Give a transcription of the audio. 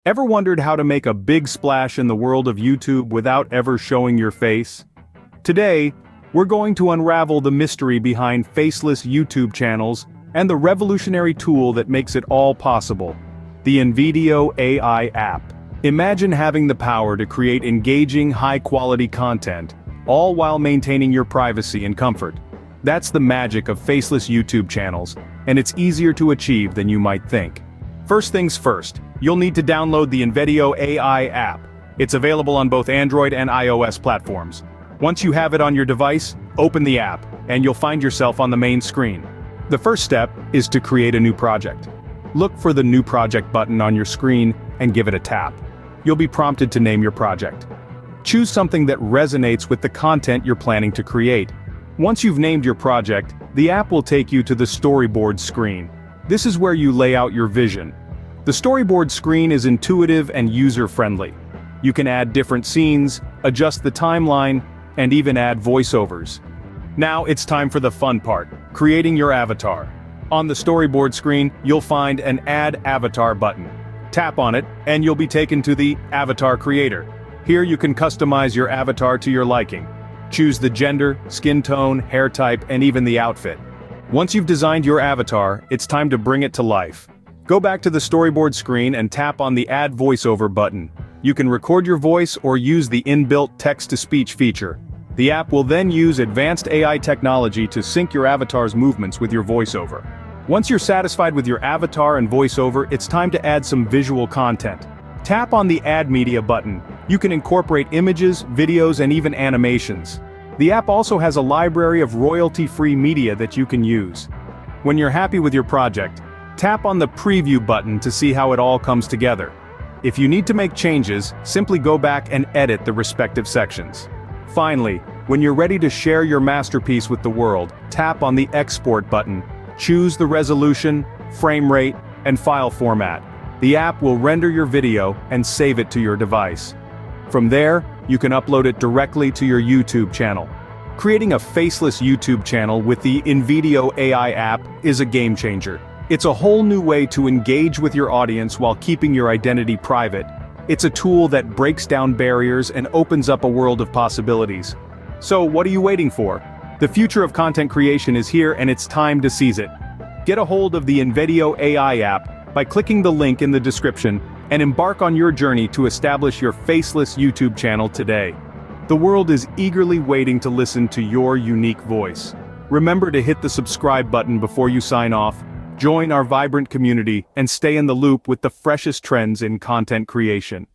Ever wondered how to make a big splash in the world of YouTube without ever showing your face? Today, we're going to unravel the mystery behind faceless YouTube channels and the revolutionary tool that makes it all possible: the Invideo AI app. Imagine having the power to create engaging, high-quality content, all while maintaining your privacy and comfort. That's the magic of faceless YouTube channels, and it's easier to achieve than you might think. First things first, you'll need to download the Invedeo AI app. It's available on both Android and iOS platforms. Once you have it on your device, open the app, and you'll find yourself on the main screen. The first step is to create a new project. Look for the New Project button on your screen and give it a tap. You'll be prompted to name your project. Choose something that resonates with the content you're planning to create. Once you've named your project, the app will take you to the storyboard screen. This is where you lay out your vision. The storyboard screen is intuitive and user-friendly. You can add different scenes, adjust the timeline, and even add voiceovers. Now it's time for the fun part: creating your avatar. On the storyboard screen, you'll find an Add Avatar button. Tap on it, and you'll be taken to the Avatar Creator. Here you can customize your avatar to your liking. Choose the gender, skin tone, hair type, and even the outfit. Once you've designed your avatar, it's time to bring it to life. Go back to the storyboard screen and tap on the Add Voiceover button. You can record your voice or use the inbuilt text-to-speech feature. The app will then use advanced AI technology to sync your avatar's movements with your voiceover. Once you're satisfied with your avatar and voiceover, it's time to add some visual content. Tap on the Add Media button. You can incorporate images, videos, and even animations. The app also has a library of royalty-free media that you can use. When you're happy with your project, tap on the Preview button to see how it all comes together. If you need to make changes, simply go back and edit the respective sections. Finally, when you're ready to share your masterpiece with the world, tap on the Export button. Choose the resolution, frame rate, and file format. The app will render your video and save it to your device. From there, you can upload it directly to your YouTube channel. Creating a faceless YouTube channel with the Invideo AI app is a game changer. It's a whole new way to engage with your audience while keeping your identity private. It's a tool that breaks down barriers and opens up a world of possibilities. So what are you waiting for? The future of content creation is here, and it's time to seize it. Get a hold of the Invedeo AI app by clicking the link in the description and embark on your journey to establish your faceless YouTube channel today. The world is eagerly waiting to listen to your unique voice. Remember to hit the subscribe button before you sign off, join our vibrant community, and stay in the loop with the freshest trends in content creation.